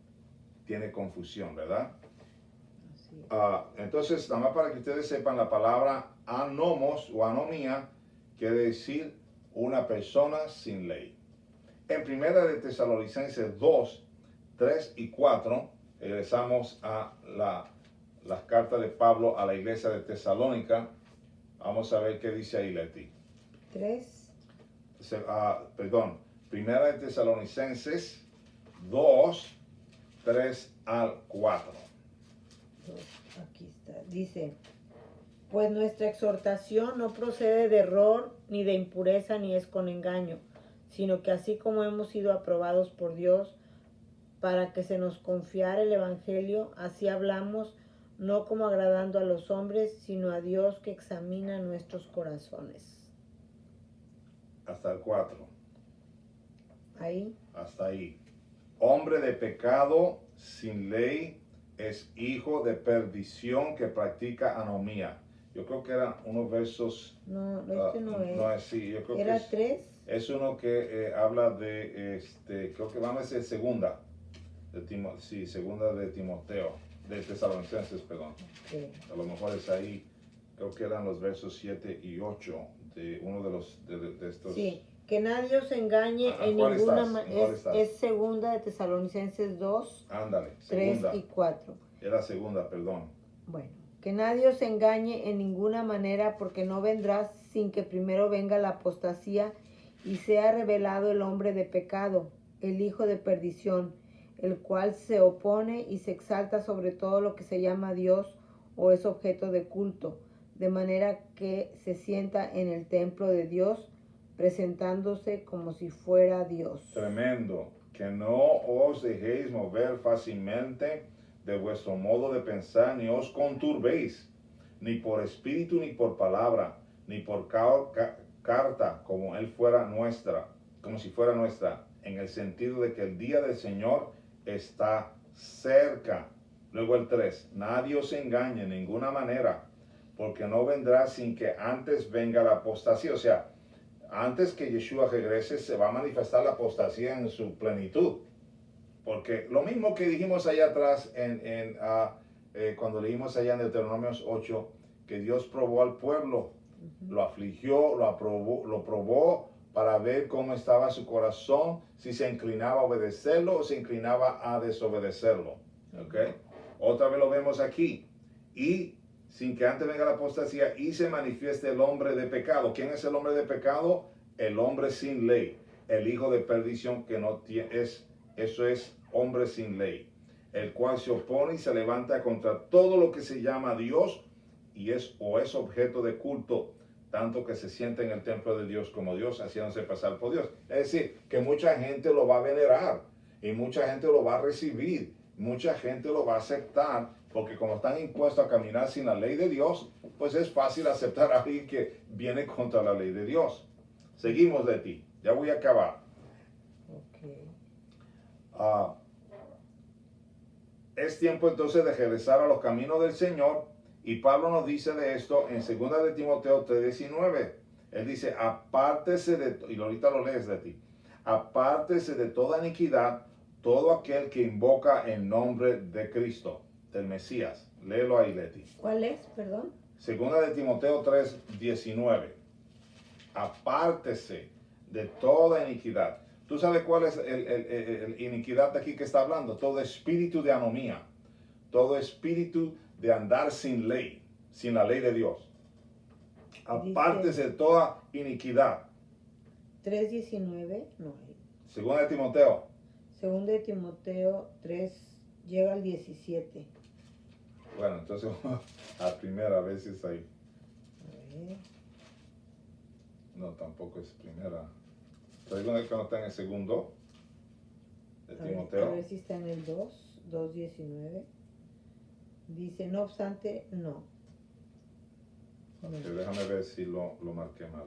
¿verdad? Entonces, nada más para que ustedes sepan, la palabra anomos o anomía quiere decir una persona sin ley. En primera de Tesalonicenses 2:3-4, regresamos a las cartas de Pablo a la iglesia de Tesalónica. Vamos a ver qué dice ahí, Leti. 3. Primera de Tesalonicenses 2:3-4. Aquí está. Dice, pues nuestra exhortación no procede de error, ni de impureza, ni es con engaño, sino que así como hemos sido aprobados por Dios para que se nos confiara el Evangelio, así hablamos, no como agradando a los hombres, sino a Dios que examina nuestros corazones. Hasta el 4. Ahí. Hasta ahí. Hombre de pecado, sin ley, es hijo de perdición que practica anomía. Yo creo que eran unos versos. No, no es. No es, sí, yo creo ¿Era que 3? es uno que habla de, creo que vamos a decir segunda de Timoteo, de Tesalonicenses, perdón. Sí. A lo mejor es ahí, creo que eran los versos 7 y 8 de uno de estos. Sí, Que nadie os engañe en ¿Cuál ninguna estás? manera. ¿Cuál estás? Es segunda de Tesalonicenses 2, Ándale, 3 segunda. y 4. Era segunda, perdón. Bueno, que nadie os engañe en ninguna manera, porque no vendrá sin que primero venga la apostasía y sea revelado el hombre de pecado, el hijo de perdición, el cual se opone y se exalta sobre todo lo que se llama Dios o es objeto de culto, de manera que se sienta en el templo de Dios, presentándose como si fuera Dios. Tremendo. Que no os dejéis mover fácilmente de vuestro modo de pensar, ni os conturbéis, ni por espíritu, ni por palabra, ni por carta, como él fuera nuestra, como si fuera nuestra, en el sentido de que el día del Señor está cerca. Luego el 3, nadie os engañe en ninguna manera, porque no vendrá sin que antes venga la apostasía. O sea, antes que Yeshua regrese, se va a manifestar la apostasía en su plenitud. Porque lo mismo que dijimos allá atrás, cuando leímos allá en Deuteronomios 8, que Dios probó al pueblo, lo afligió, lo probó para ver cómo estaba su corazón, si se inclinaba a obedecerlo o se inclinaba a desobedecerlo. ¿Okay? Otra vez lo vemos aquí. Y sin que antes venga la apostasía y se manifieste el hombre de pecado. ¿Quién es el hombre de pecado? El hombre sin ley, el hijo de perdición que no tiene, eso es hombre sin ley, el cual se opone y se levanta contra todo lo que se llama Dios y es objeto de culto, tanto que se siente en el templo de Dios como Dios, haciéndose pasar por Dios. Es decir, que mucha gente lo va a venerar y mucha gente lo va a recibir, mucha gente lo va a aceptar, porque como están impuestos a caminar sin la ley de Dios, pues es fácil aceptar a alguien que viene contra la ley de Dios. Seguimos de ti, ya voy a acabar. Okay. Es tiempo entonces de regresar a los caminos del Señor, y Pablo nos dice de esto en 2 de Timoteo 3:19. Él dice, apártese de, y ahorita lo lees de ti, apártese de toda iniquidad, todo aquel que invoca el nombre de Cristo, del Mesías. Léelo ahí, Leti. ¿Cuál es, perdón? 2 de Timoteo 3:19. Apártese de toda iniquidad. ¿Tú sabes cuál es el iniquidad de aquí que está hablando? Todo espíritu de anomía, todo espíritu de andar sin ley, sin la ley de Dios. Apártese de toda iniquidad. 3:19, no. 2 de Timoteo. 2 de Timoteo 3, llega al 17. Bueno, entonces a primera vez es ahí. A ver. No, tampoco es primera. ¿Sabes que no está en el segundo de Timoteo? A ver si está en el 2:19. Dice, no obstante, no. Okay, déjame ver si lo marqué mal.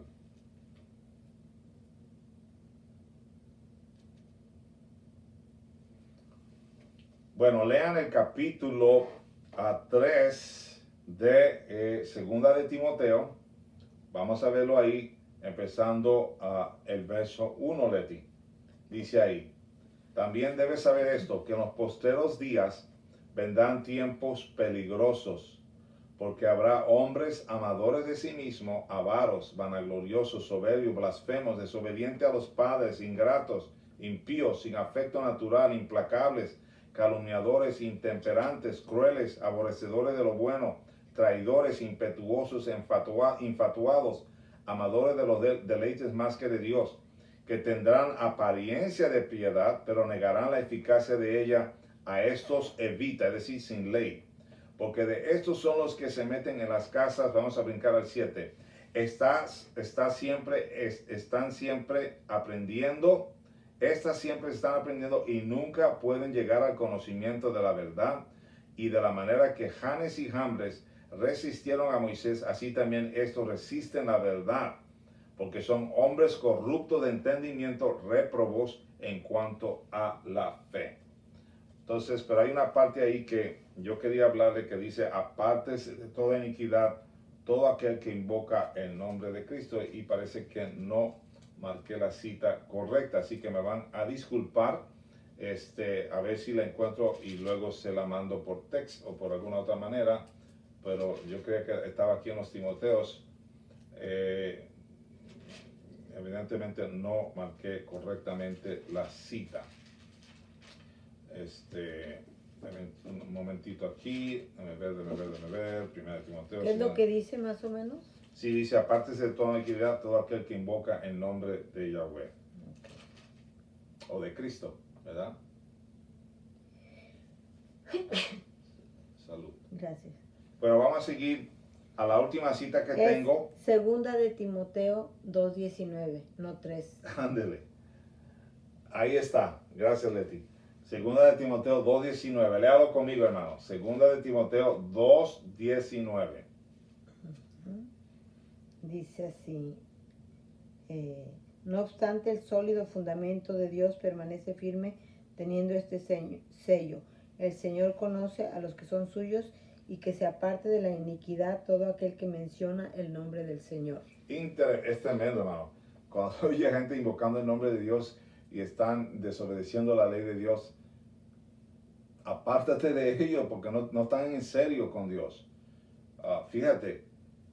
Bueno, lean el capítulo 3 de segunda de Timoteo. Vamos a verlo ahí, empezando el verso 1, Leti. Dice ahí, también debes saber esto, que en los postreros días vendrán tiempos peligrosos, porque habrá hombres amadores de sí mismos, avaros, vanagloriosos, soberbios, blasfemos, desobedientes a los padres, ingratos, impíos, sin afecto natural, implacables, calumniadores, intemperantes, crueles, aborrecedores de lo bueno, traidores, impetuosos, infatuados, amadores de los deleites más que de Dios, que tendrán apariencia de piedad, pero negarán la eficacia de ella. A estos evita, es decir, sin ley, porque de estos son los que se meten en las casas. Vamos a brincar al 7. Están siempre aprendiendo. Estas siempre están aprendiendo y nunca pueden llegar al conocimiento de la verdad. Y de la manera que Janes y Jambres resistieron a Moisés, así también estos resisten la verdad, porque son hombres corruptos de entendimiento, réprobos en cuanto a la fe. Entonces, pero hay una parte ahí que yo quería hablarle, que dice, apártese de toda iniquidad, todo aquel que invoca el nombre de Cristo. Y parece que no marqué la cita correcta, así que me van a disculpar, a ver si la encuentro y luego se la mando por texto o por alguna otra manera, pero yo creía que estaba aquí en los Timoteos. evidentemente no marqué correctamente la cita. Un momentito aquí, déjame ver, 1 Timoteo. ¿Qué es lo que dice más o menos? Sí, dice, apártese de toda iniquidad todo aquel que invoca el nombre de Yahweh. O de Cristo, ¿verdad? Salud. Gracias. Bueno, vamos a seguir a la última cita que tengo. Segunda de Timoteo 2:19, no 3. Ándele. Ahí está. Gracias, Leti. Segunda de Timoteo 2:19. Léalo conmigo, hermano. Segunda de Timoteo 2:19. Dice así. No obstante, el sólido fundamento de Dios permanece firme teniendo este sello. El Señor conoce a los que son suyos y que se aparte de la iniquidad todo aquel que menciona el nombre del Señor. Es tremendo, hermano. Cuando oye gente invocando el nombre de Dios y están desobedeciendo la ley de Dios, apártate de ellos porque no están en serio con Dios. Fíjate,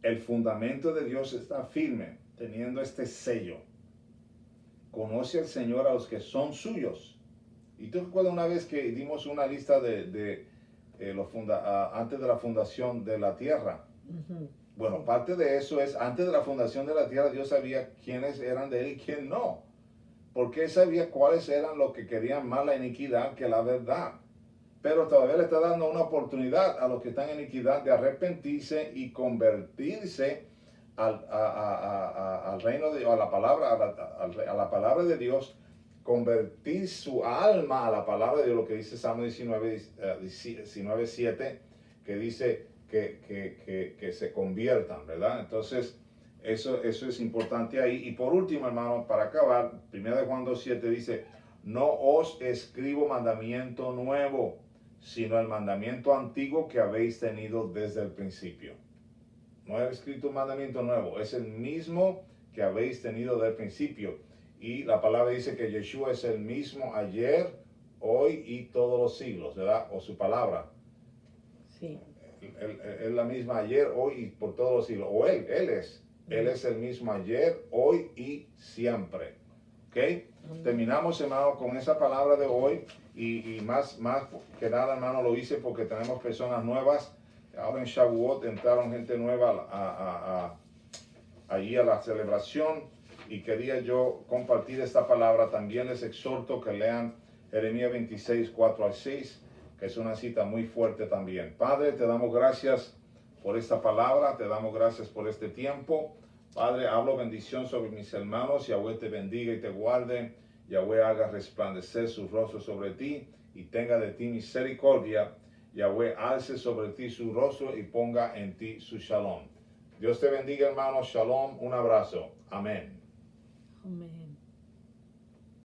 el fundamento de Dios está firme, teniendo este sello. Conoce al Señor a los que son suyos. Y tú recuerdas una vez que dimos una lista de antes de la fundación de la tierra. Uh-huh. Bueno, Sí. parte de eso es, antes de la fundación de la tierra, Dios sabía quiénes eran de Él y quién no. Porque Él sabía cuáles eran los que querían más la iniquidad que la verdad. Pero todavía le está dando una oportunidad a los que están en iniquidad de arrepentirse y convertirse al reino de, a la palabra de Dios, convertir su alma a la palabra de Dios, lo que dice Salmo 19:7, que dice que se conviertan, ¿verdad? Entonces, eso es importante ahí. Y por último, hermano, para acabar, 1 Juan 2:7 dice, no os escribo mandamiento nuevo, sino el mandamiento antiguo que habéis tenido desde el principio. No he escrito un mandamiento nuevo, es el mismo que habéis tenido desde el principio. Y la palabra dice que Yeshua es el mismo ayer, hoy y todos los siglos, ¿verdad? O su palabra. Sí. Es la misma ayer, hoy y por todos los siglos. O Él es. Él es el mismo ayer, hoy y siempre. ¿Ok? Terminamos, hermano, con esa palabra de hoy. Y más que nada, hermano, lo hice porque tenemos personas nuevas. Ahora en Shavuot entraron gente nueva allí a la celebración. Y quería yo compartir esta palabra. También les exhorto que lean Jeremías 26, 4-6, que es una cita muy fuerte también. Padre, te damos gracias por esta palabra, te damos gracias por este tiempo. Padre, hablo bendición sobre mis hermanos. Yahweh te bendiga y te guarde. Yahweh haga resplandecer su rostro sobre ti y tenga de ti misericordia. Yahweh alce sobre ti su rostro y ponga en ti su shalom. Dios te bendiga, hermano. Shalom. Un abrazo. Amén. Amén.